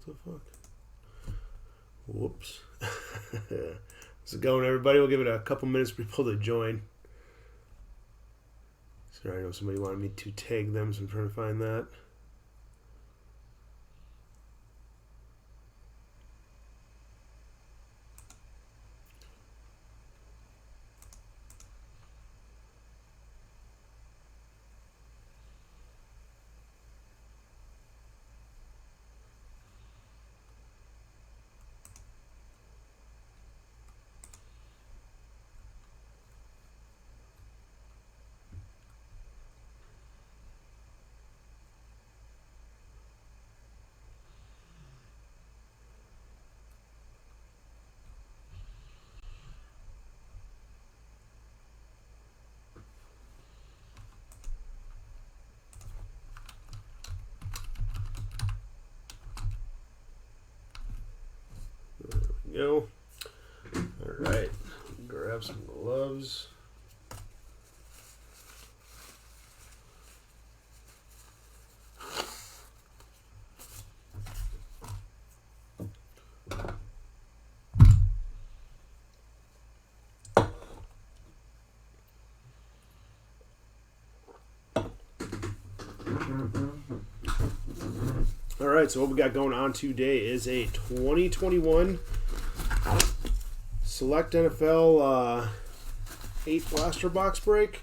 What the fuck? Whoops. How's it going, everybody? We'll give it a couple minutes for people to join. Sorry, I know somebody wanted me to tag them, so I'm trying to find that. Go. All right, grab some gloves. All right, so what we got going on today is a 2021 Select NFL 8 blaster box break.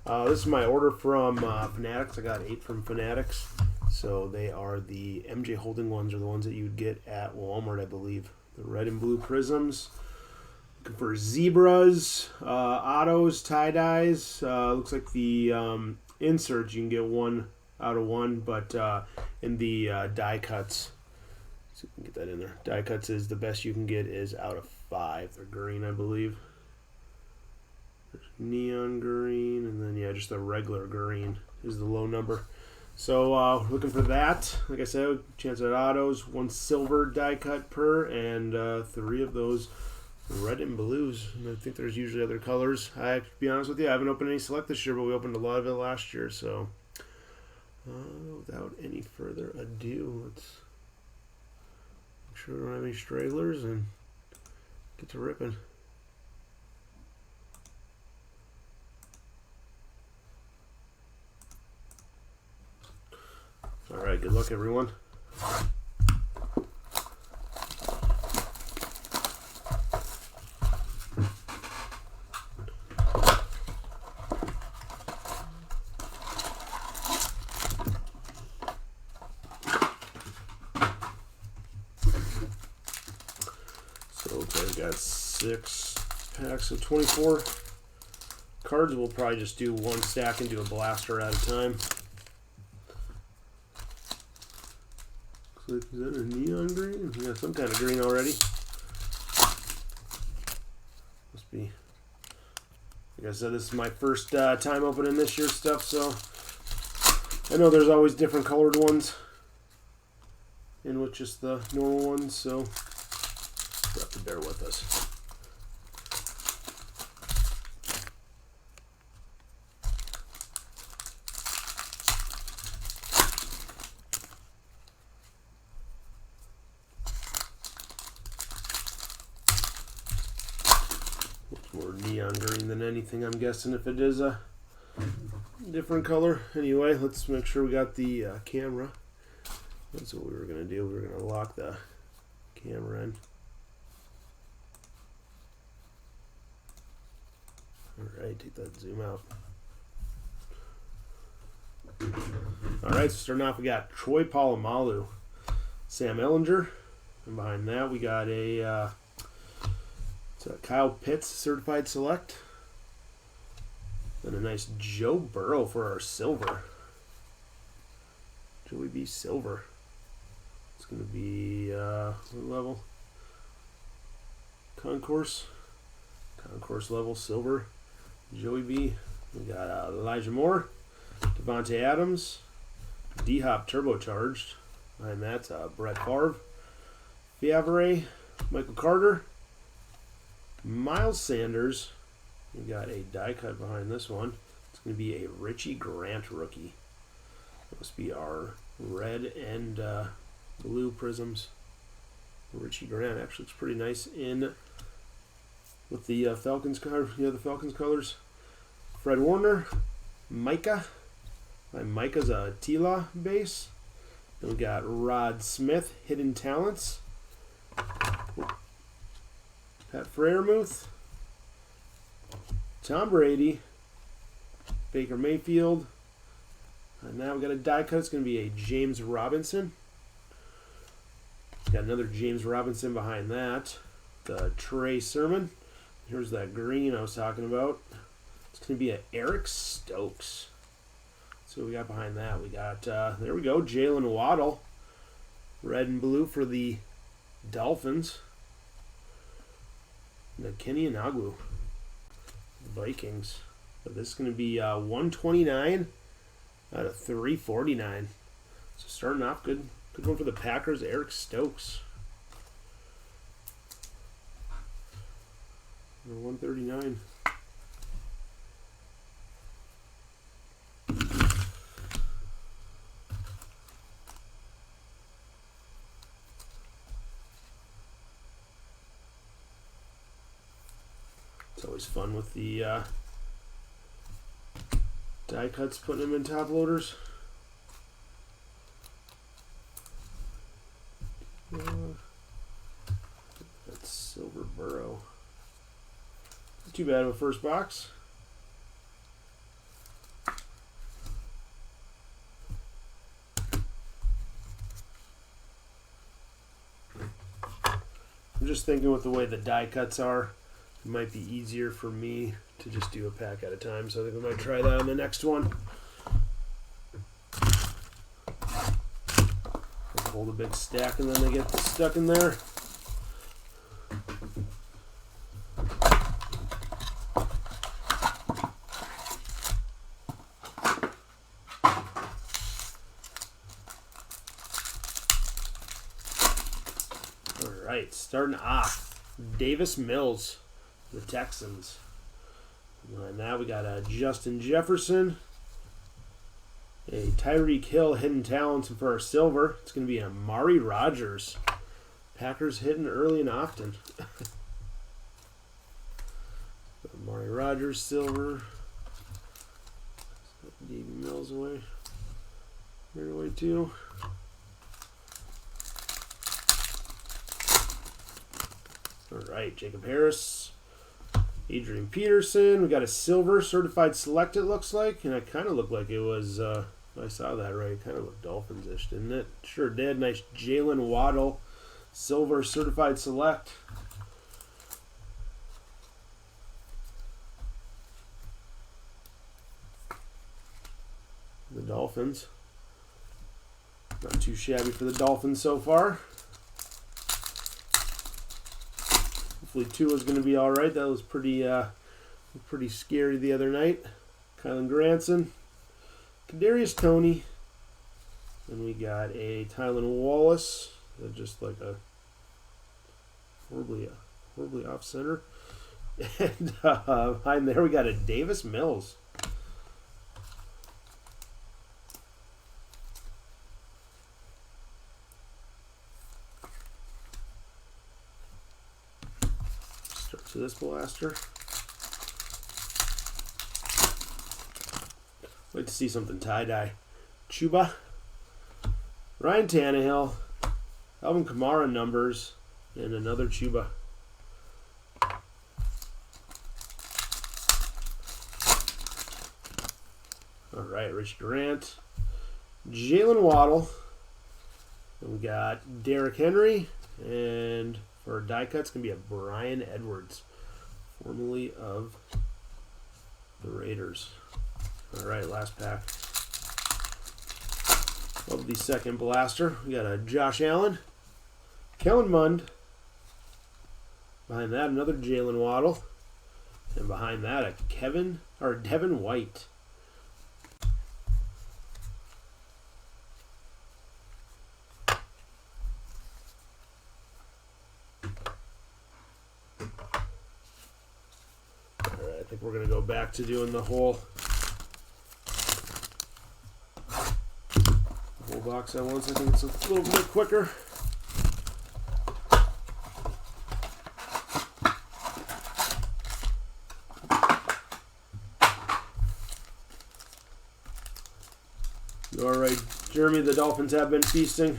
This is my order from Fanatics. I got 8 from Fanatics. So they are the MJ Holding ones, are the ones that you would get at Walmart, I believe. The red and blue prisms. Looking for zebras, autos, tie-dyes. Looks like the inserts, you can get 1 out of 1, but in the die cuts, see if we can get that in there. Die cuts is the best you can get is out of 5. They're green, I believe. There's neon green, and then yeah, just a regular green is the low number. So looking for that. Like I said, chance at autos, 1 silver die cut per, and 3 of those red and blues. And I think there's usually other colors. To be honest with you, I haven't opened any Select this year, but we opened a lot of it last year. So without any further ado, let's make sure we don't have any stragglers and get to ripping. All right, good luck, everyone. So I've got 6 packs of 24 cards. We'll probably just do 1 stack and do a blaster at a time. Is that a neon green? We got some kind of green already. Must be. Like I said, this is my first time opening this year's stuff, so I know there's always different colored ones in with just the normal ones, so you have to bear with us. More neon green than anything, I'm guessing, if it is a different color. Anyway, let's make sure we got the camera. That's what we were going to do. We were going to lock the camera in. Alright, take that zoom out. Alright, so starting off, we got Troy Polamalu, Sam Ehlinger, and behind that we got a Kyle Pitts Certified Select. And a nice Joe Burrow for our silver. Joey B. Silver. It's going to be, what level? Concourse. Concourse level, silver. Joey B. We got Elijah Moore. Devontae Adams. D-Hop Turbocharged. And that's Brett Favre. Fiavre. Michael Carter. Miles Sanders. We got a die cut behind this one. It's going to be a Richie Grant rookie. That must be our red and blue prisms. Richie Grant actually looks pretty nice in with the Falcons color. Yeah, the Falcons colors. Fred Warner, Micah. Micah's a Tila base. Then we got Rod Smith, Hidden Talents. Pat Freiermuth, Tom Brady, Baker Mayfield. And now we got a die cut. It's going to be a James Robinson. Got another James Robinson behind that. The Trey Sermon. Here's that green I was talking about. It's going to be an Eric Stokes. So what we got behind that? We got, there we go, Jalen Waddle. Red and blue for the Dolphins. And the Kenny Inagwu. Vikings. But this is going to be 129 out of 349. So starting off good. Good one for the Packers, Eric Stokes. Number 139. It's always fun with the die cuts, putting them in top loaders. That's Silver Burrow. Not too bad of a first box. I'm just thinking with the way the die cuts are, it might be easier for me to just do a pack at a time. So I think we might try that on the next one. Hold a big stack and then they get stuck in there. Alright, starting off, Davis Mills, the Texans. And now we got Justin Jefferson. A Tyreek Hill, Hidden Talents, and for our silver, it's going to be an Amari Rodgers. Packers hitting early and often. Amari Rodgers, silver. Davey Mills away. Right away too. Alright, Jacob Harris. Adrian Peterson. We got a silver certified select, it looks like. And it kind of looked like it was, I saw that right. It kind of looked Dolphins-ish, didn't it? Sure did. Nice Jalen Waddle. Silver certified select. The Dolphins. Not too shabby for the Dolphins so far. Hopefully Tua's going to be all right. That was pretty scary the other night. Kylan Granson, Kadarius Toney, and we got a Tylan Wallace. Just like a horribly off center. And behind there we got a Davis Mills. To this blaster. Like to see something tie-dye. Chuba, Ryan Tannehill, Alvin Kamara numbers, and another Chuba. Alright, Rich Grant, Jalen Waddle, and we got Derrick Henry, and for a die cut, it's going to be a Brian Edwards, formerly of the Raiders. All right, last pack of the second blaster. We got a Josh Allen, Kellen Mond. Behind that, another Jalen Waddle. And behind that, a Devin White. I think we're going to go back to doing the whole box at once. I think it's a little bit quicker. All right, Jeremy, the Dolphins have been feasting.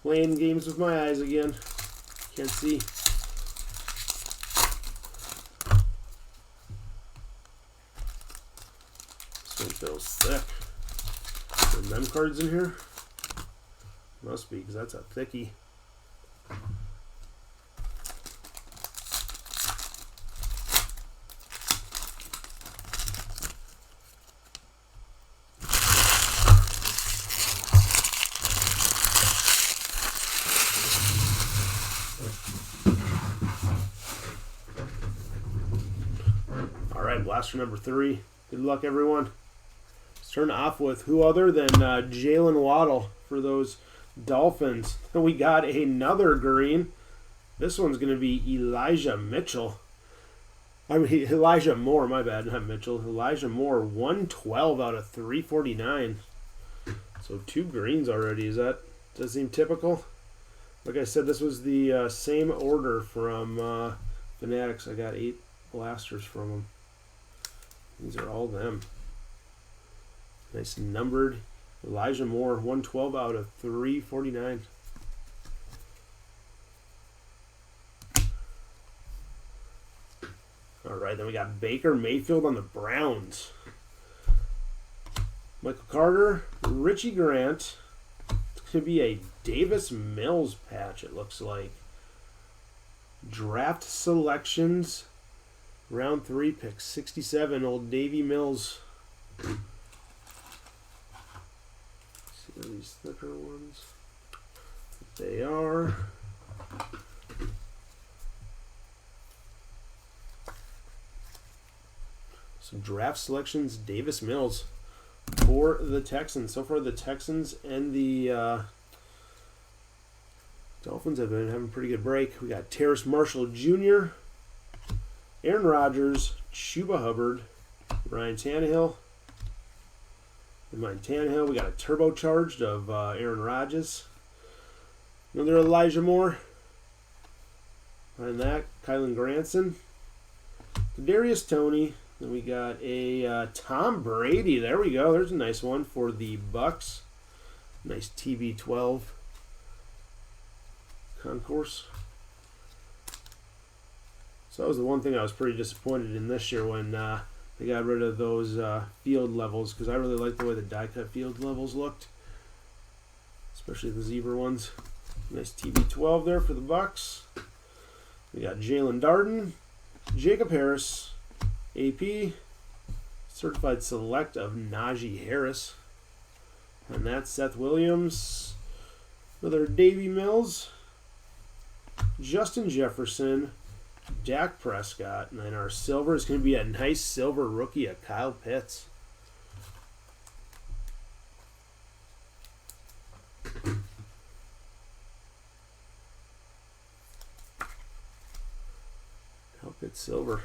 Playing games with my eyes again. Can't see. This one feels thick. Are there mem cards in here? Must be, because that's a thickie. Blaster number 3. Good luck, everyone. Start off with who other than Jalen Waddle for those Dolphins. We got another green. This one's going to be Elijah Mitchell. I mean, Elijah Moore, my bad, not Mitchell. Elijah Moore, 112 out of 349. So 2 greens already. Does that seem typical? Like I said, this was the same order from Fanatics. I got 8 blasters from them. These are all them. Nice numbered. Elijah Moore, 112 out of 349. All right, then we got Baker Mayfield on the Browns. Michael Carter, Richie Grant. It's going to be a Davis Mills patch, it looks like. Draft selections. Round 3, pick 67, old Davy Mills. Let's see what these thicker ones. They are. Some draft selections, Davis Mills for the Texans. So far, the Texans and the Dolphins have been having a pretty good break. We got Terrace Marshall Jr., Aaron Rodgers, Chuba Hubbard, Ryan Tannehill. We got a turbocharged of Aaron Rodgers. Another Elijah Moore. Behind that, Kylan Granson. Kadarius Toney. Then we got a Tom Brady. There we go. There's a nice one for the Bucks. Nice TB12 concourse. So that was the one thing I was pretty disappointed in this year when they got rid of those field levels, because I really liked the way the die-cut field levels looked, especially the zebra ones. Nice TB12 there for the Bucks. We got Jalen Darden, Jacob Harris, AP, certified select of Najee Harris, and that's Seth Williams. Another Davy Mills, Justin Jefferson, Dak Prescott, and then our silver is going to be a nice silver rookie of Kyle Pitts. Kyle Pitts silver.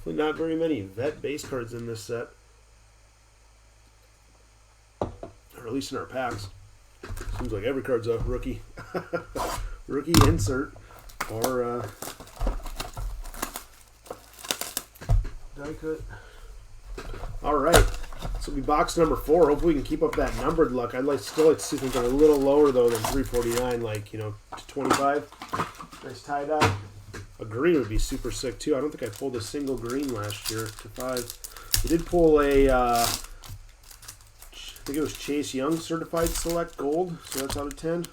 Not very many vet base cards in this set, or at least in our packs. Seems like every card's a rookie, rookie insert, or die cut. All right, this will be box number 4. Hopefully, we can keep up that numbered luck. Still like to see something a little lower though than 349, like to 25. Nice tie dye. A green would be super sick too. I don't think I pulled a single green last year to 5. We did pull a, I think it was Chase Young certified select gold, so that's out of 10.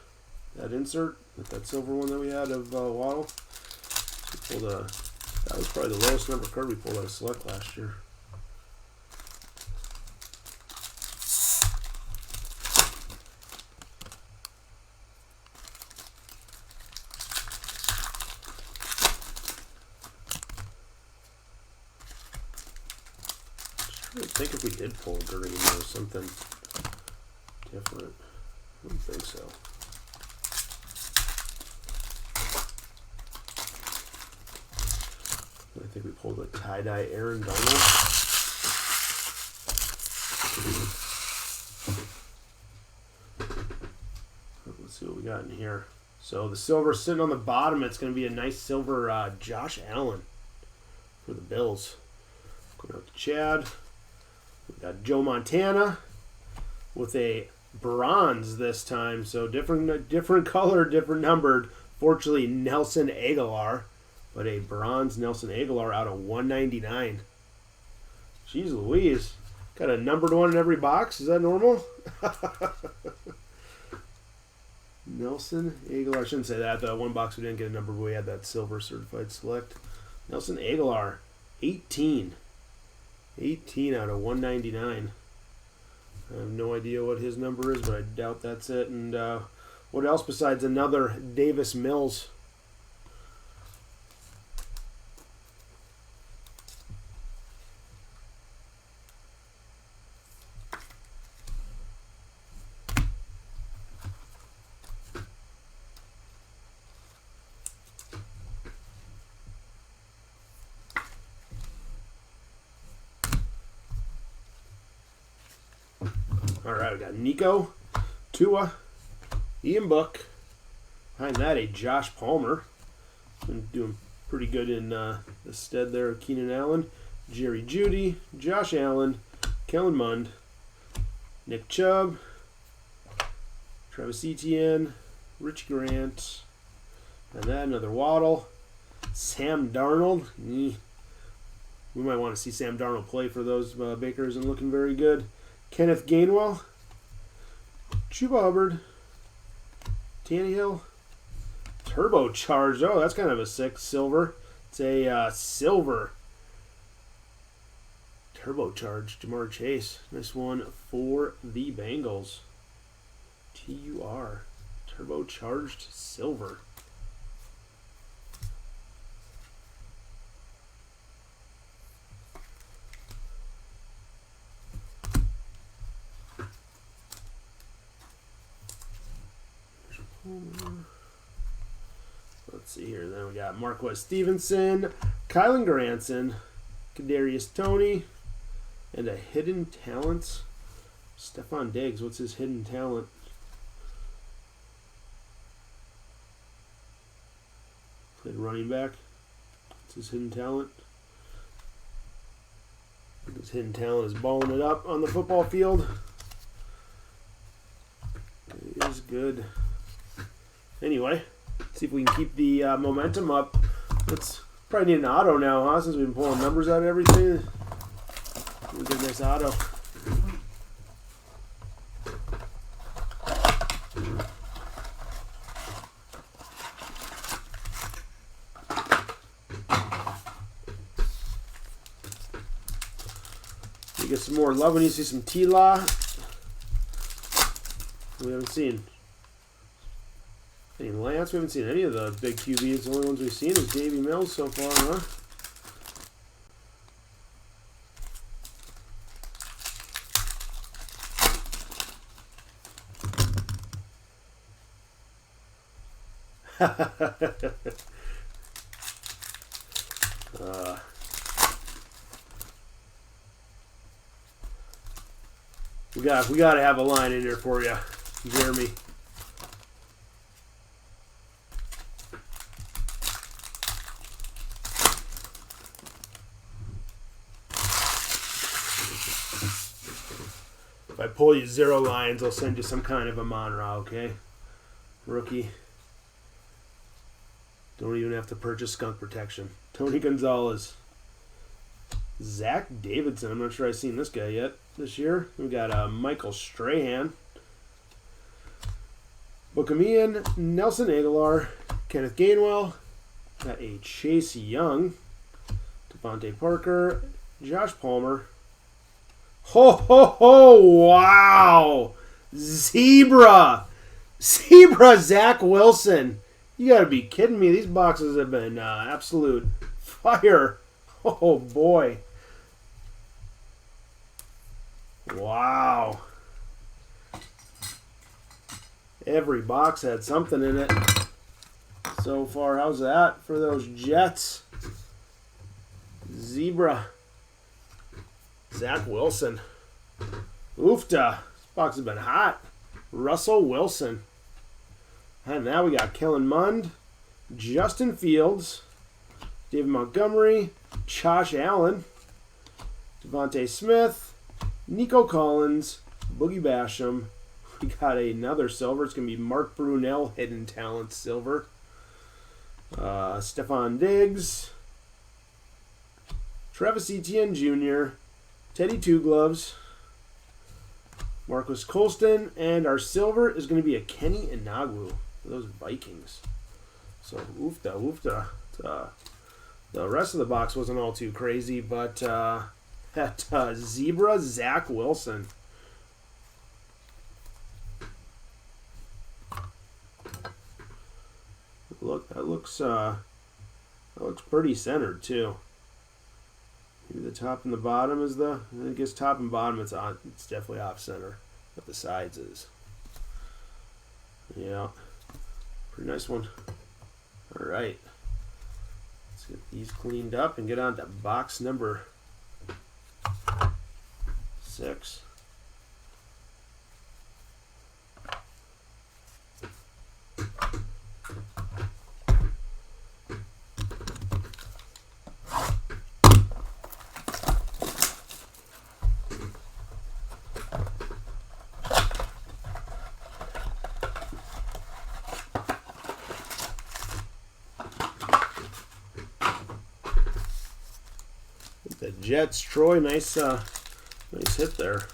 That insert with that silver one that we had of Waddle. We pulled that was probably the lowest number card we pulled out of select last year. think if we did pull green, there was something different. I don't think so. I think we pulled a tie-dye Aaron Donald. Let's see what we got in here. So the silver sitting on the bottom. It's going to be a nice silver Josh Allen for the Bills. Going out to Chad. We got Joe Montana with a bronze this time. So different color, different numbered. Fortunately, Nelson Aguilar. But a bronze Nelson Aguilar out of 199. Jeez Louise. Got a numbered one in every box. Is that normal? Nelson Aguilar. I shouldn't say that. The one box we didn't get a number, but we had that silver certified select. Nelson Aguilar. 18. 18 out of 199. I have no idea what his number is, but I doubt that's it. And what else besides another Davis Mills? All right, we got Nico, Tua, Ian Book. Behind that, a Josh Palmer. Been doing pretty good in the stead there of Keenan Allen. Jerry Jeudy, Josh Allen, Kellen Mond, Nick Chubb, Travis Etienne, Rich Grant. And that, another Waddle. Sam Darnold. We might want to see Sam Darnold play for those Bakers and looking very good. Kenneth Gainwell, Chuba Hubbard, Tannehill, turbocharged. Oh, that's kind of a sick silver. It's a silver turbocharged Jamar Chase. Nice one for the Bengals. TUR, turbocharged silver. Let's see here. Then we got Marquez Stevenson, Kylan Granson, Kadarius Toney, and a hidden talent. Stephon Diggs. What's his hidden talent? Played running back. What's his hidden talent? His hidden talent is balling it up on the football field. It is good. Anyway, see if we can keep the momentum up. Let's probably need an auto now, huh? Since we've been pulling numbers out of everything. We get a nice auto. We get some more love. We need to see some T-Law. We haven't seen any Lance. We haven't seen any of the big QBs. The only ones we've seen is Davey Mills so far, huh? We got to have a line in there for you, Jeremy. If I pull you 0 lines, I'll send you some kind of a Monra, okay? Rookie. Don't even have to purchase skunk protection. Tony Gonzalez. Zach Davidson. I'm not sure I've seen this guy yet this year. We got Michael Strahan. Bookamian, Nelson Aguilar, Kenneth Gainwell. Got a Chase Young. Devontae Parker. Josh Palmer. Ho, ho, ho, wow. Zebra Zach Wilson. You got to be kidding me. These boxes have been absolute fire. Oh, boy. Wow. Every box had something in it so far. How's that for those Jets? Zebra. Zach Wilson. Oofta. This box has been hot. Russell Wilson. And now we got Kellen Mond, Justin Fields, David Montgomery, Josh Allen, Devontae Smith, Nico Collins, Boogie Basham. We got another silver. It's going to be Mark Brunell, Hidden Talent Silver. Stephon Diggs, Travis Etienne Jr., Teddy Two Gloves, Marcus Colston, and our silver is going to be a Kenny Inagwu for those Vikings. So, oofta, oofta. The rest of the box wasn't all too crazy, but that Zebra Zach Wilson. Look, that looks pretty centered too. Maybe the top and the bottom is I guess top and bottom it's definitely off center, but the sides is. Yeah, pretty nice one. All right, let's get these cleaned up and get on to box number 6. The Jets, Troy, nice hit there.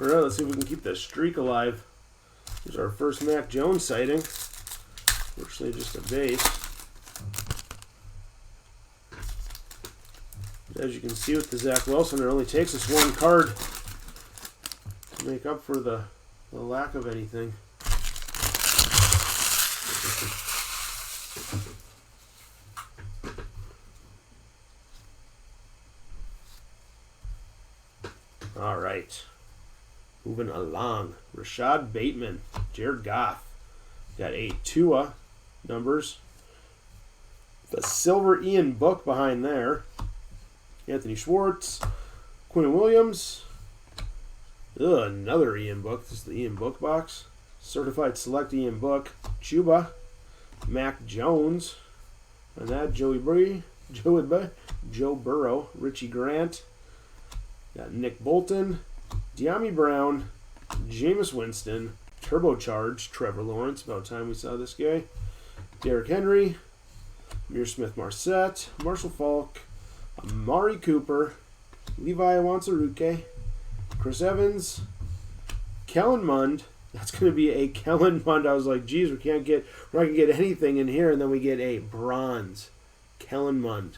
All right, let's see if we can keep this streak alive. Here's our first Mac Jones sighting. Fortunately, just a base. As you can see with the Zach Wilson, it only takes us one card to make up for the lack of anything. All right. Moving along. Rashad Bateman, Jared Goff. Got a Tua numbers. The silver Ian Book behind there. Anthony Schwartz. Quinn Williams. Another Ian Book. This is the Ian Book box. Certified Select Ian Book. Chuba. Mac Jones. And that Joe Burrow. Richie Grant. Got Nick Bolton. De'Ami Brown, Jameis Winston, Turbocharged, Trevor Lawrence, about time we saw this guy, Derrick Henry, Amir Smith-Marset, Marshall Falk, Amari Cooper, Levi Wansaruke, Chris Evans, Kellen Mond. That's going to be a Kellen Mond. I was like, geez, we're not going to get anything in here, and then we get a bronze Kellen Mond.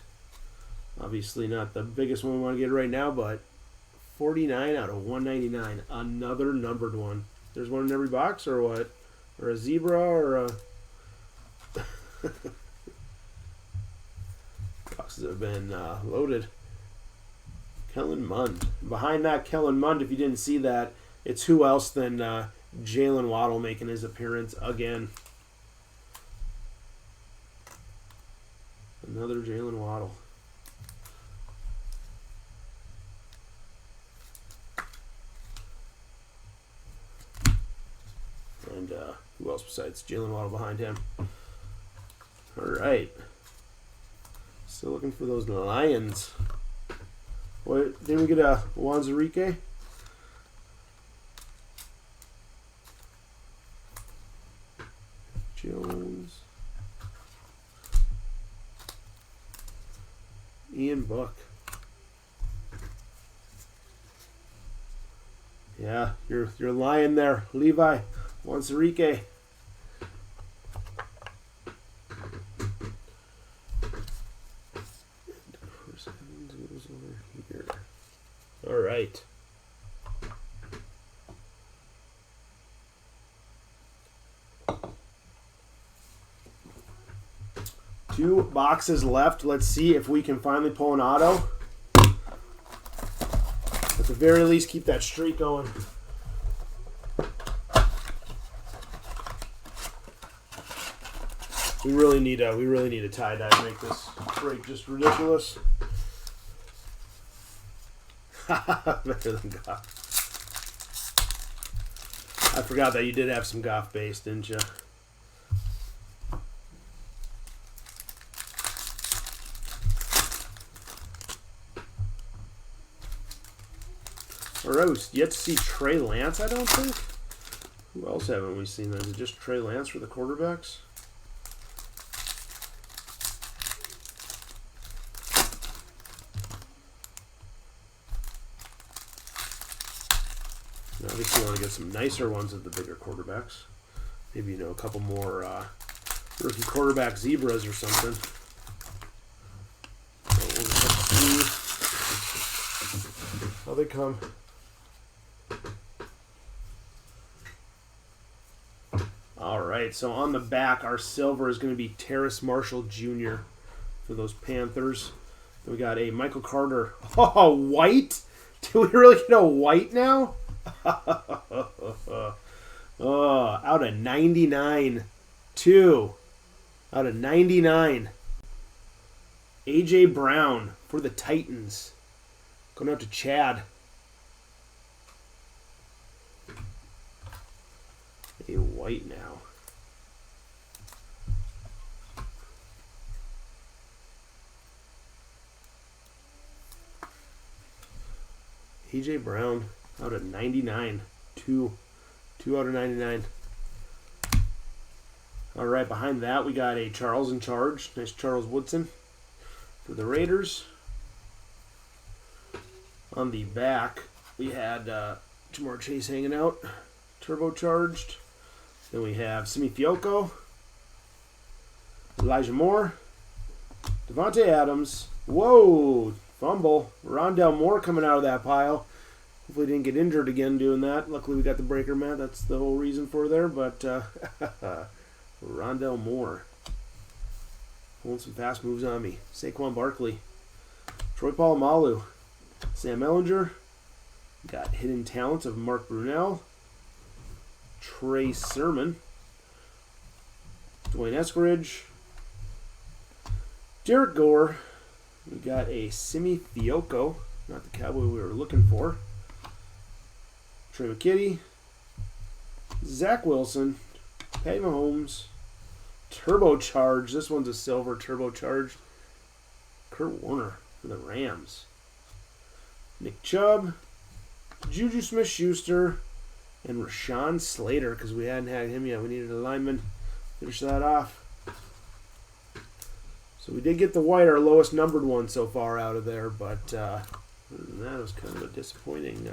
Obviously not the biggest one we want to get right now, but 49 out of 199. Another numbered one. There's one in every box, or what? Or a zebra, or a... Boxes have been loaded. Kellen Mond. Behind that Kellen Mond, if you didn't see that, it's who else than Jalen Waddle making his appearance again. Another Jalen Waddle. And who else besides Jalen Waddle behind him? All right. Still looking for those Lions. What, didn't we get a Wanzarike? Jones. Ian Book. Yeah, you're lying there, Levi Wanzarike. All right. Two boxes left. Let's see if we can finally pull an auto. At the very least, keep that streak going. We really need a tie dye to make this break just ridiculous. Better than Goff. I forgot that you did have some Goff base, didn't you? Or yet to see Trey Lance, I don't think. Who else haven't we seen? Is it just Trey Lance for the quarterbacks? Obviously, you want to get some nicer ones of the bigger quarterbacks. Maybe, a couple more rookie quarterback zebras or something. So we'll just have to see how they come. All right, so on the back, our silver is going to be Terrace Marshall Jr. for those Panthers. Then we got a Michael Carter. Oh, white? Do we really get a white now? Oh, out of 99. 2 out of 99. A.J. Brown for the Titans. Going out to Chad. A white now. A.J. Brown out of 99. 2 out of 99. All right, behind that we got a Charles in charge. Nice Charles Woodson for the Raiders. On the back, we had Jamar Chase hanging out, turbocharged. Then we have Simi Fioco, Elijah Moore, Devontae Adams. Whoa, fumble. Rondell Moore coming out of that pile. Hopefully didn't get injured again doing that. Luckily we got the breaker mat. That's the whole reason for there. But Rondell Moore. Pulling some fast moves on me. Saquon Barkley. Troy Polamalu. Sam Ellinger. Got hidden talents of Mark Brunell. Trey Sermon. Dwayne Eskridge. Derek Gore. We got a Simi Fioco. Not the cowboy we were looking for. Trey McKitty, Zach Wilson, Patty Mahomes, turbocharged. This one's a silver turbocharged. Kurt Warner for the Rams. Nick Chubb, Juju Smith-Schuster, and Rashawn Slater, because we hadn't had him yet. We needed a lineman. Finish that off. So we did get the white, our lowest numbered one so far out of there, but other than that, it was kind of a disappointing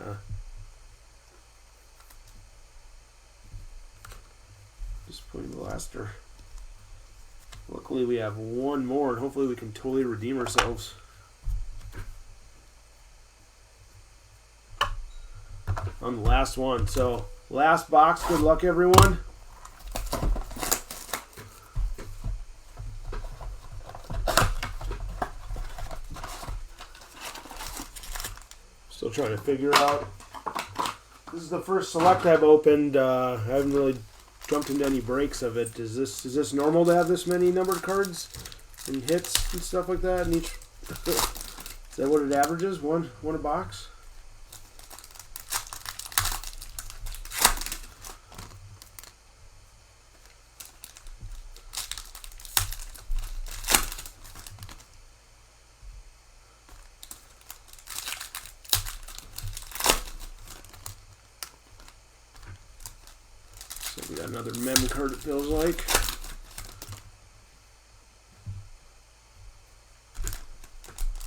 blaster. Luckily we have one more, and hopefully we can totally redeem ourselves. On the last one. So, last box. Good luck, everyone. Still trying to figure out. This is the first select I've opened. I haven't really jumped into any breaks of it. Is this normal to have this many numbered cards and hits and stuff like that in each? Is that what it averages? One a box? We got another mem card, it feels like.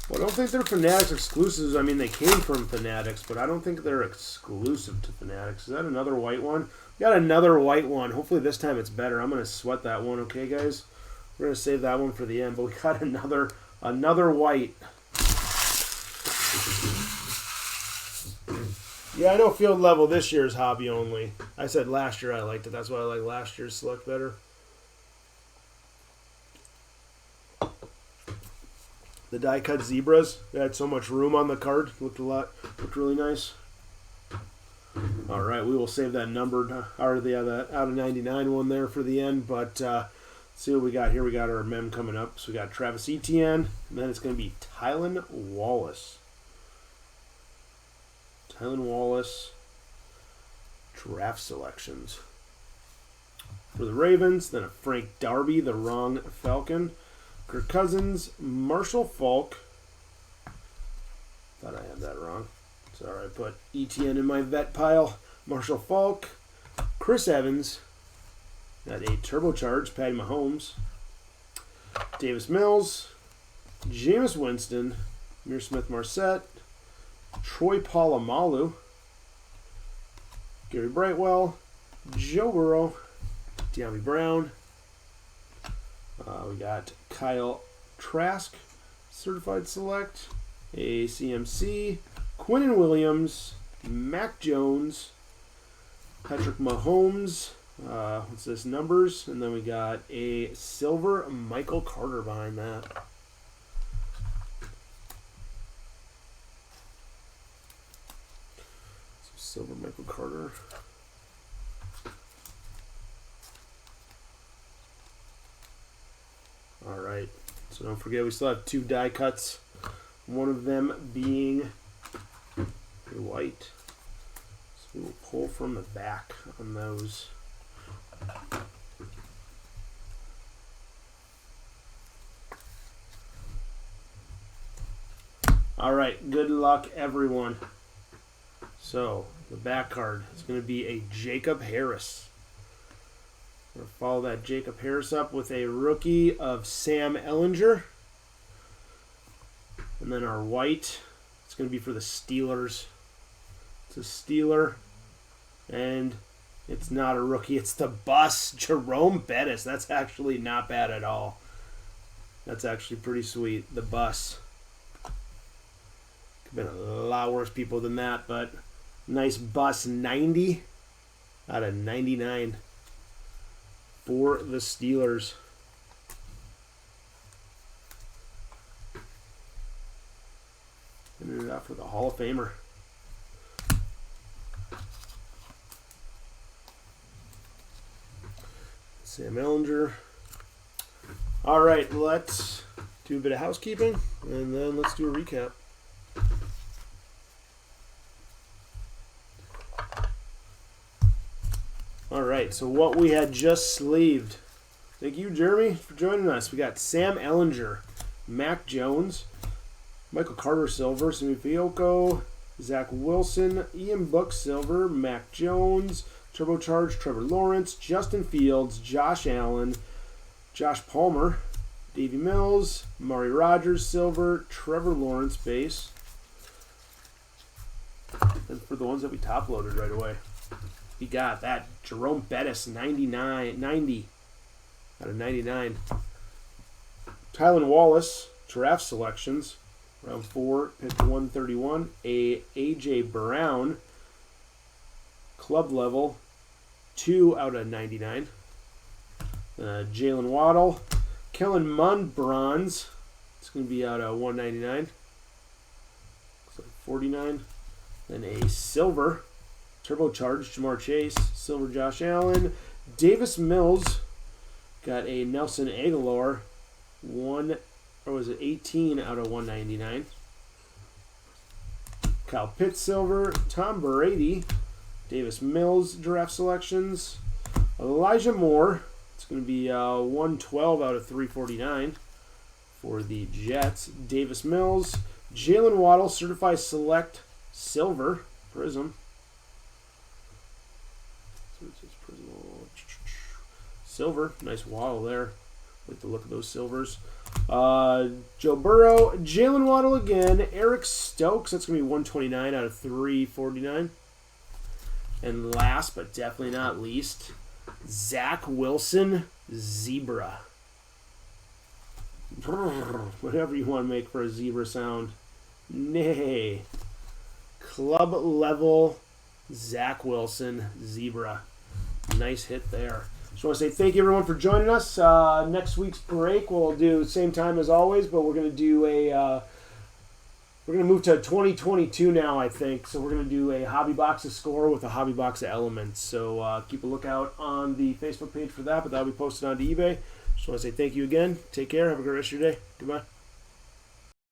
Well, I don't think they're Fanatics exclusives. I mean, they came from Fanatics, but I don't think they're exclusive to Fanatics. Is that another white one? We got another white one. Hopefully this time it's better. I'm going to sweat that one, okay, guys? We're going to save that one for the end, but we got another white. Yeah, I know field level this year is hobby only. I said last year I liked it. That's why I like last year's select better. The die cut zebras. They had so much room on the card. Looked really nice. All right, we will save that numbered or the out of 99 one there for the end. But see what we got here. We got our mem coming up. So we got Travis Etienne, and then it's going to be Tylan Wallace. Tylan Wallace draft selections for the Ravens. Then a Frank Darby, the wrong Falcon. Kirk Cousins, Marshall Faulk. Thought I had that wrong. Sorry, I put ETN in my vet pile. Marshall Faulk, Chris Evans. Got a turbocharged Patty Mahomes. Davis Mills, Jameis Winston, Mir Smith-Marset, Troy Polamalu, Gary Brightwell, Joe Burrow, De'Ami Brown. We got Kyle Trask, Certified Select, a CMC, Quinnen Williams, Mac Jones, Patrick Mahomes, what's this, numbers, and then we got a silver Michael Carter behind that. So silver Michael Carter. All right, so don't forget we still have 2 die cuts, one of them being a white. So we will pull from the back on those. All right, good luck, everyone. So the back card is going to be a Jacob Harris. We're going to follow that Jacob Harris up with a rookie of Sam Ehlinger. And then our white, it's going to be for the Steelers. It's a Steeler. And it's not a rookie, it's the bus, Jerome Bettis. That's actually not bad at all. That's actually pretty sweet, the bus. Could have been a lot worse people than that, but nice bus 90 out of 99 for the Steelers. And it out for the Hall of Famer. Sam Ehlinger. All right, let's do a bit of housekeeping, and then let's do a recap. All right, so what we had just sleeved. Thank you, Jeremy, for joining us. We got Sam Ehlinger, Mac Jones, Michael Carter Silver, Simi Fiocco, Zach Wilson, Ian Book Silver, Mac Jones, Turbocharged Trevor Lawrence, Justin Fields, Josh Allen, Josh Palmer, Davey Mills, Mari Rogers Silver, Trevor Lawrence base. And for the ones that we top loaded right away, we got that Jerome Bettis 90 out of 99. Tylan Wallace draft selections, round 4, pick 131. A AJ Brown club level 2 out of 99. Jalen Waddle, Kellen Mond bronze. It's going to be out of 199. Looks like 49. Then a silver turbocharged Jamar Chase, silver Josh Allen, Davis Mills. Got a Nelson Aguilar 18 out of 199. Kyle Pitts silver, Tom Brady, Davis Mills draft selections, Elijah Moore. It's going to be 112 out of 349 for the Jets. Davis Mills, Jalen Waddle certified select silver prism. Silver, nice Waddle there. Like the look of those silvers. Joe Burrow, Jalen Waddle again, Eric Stokes. That's going to be 129 out of 349. And last but definitely not least, Zach Wilson, zebra. Whatever you want to make for a zebra sound. Nay. Club level Zach Wilson Zebra. Nice hit there. Just want to say thank you everyone for joining us. Next week's break we'll do same time as always, but we're going to do we're going to move to 2022 now, I think. So we're going to do a hobby box of score with a hobby box of elements. So keep a lookout on the Facebook page for that, but that'll be posted onto eBay. Just want to say thank you again. Take care. Have a great rest of your day. Goodbye.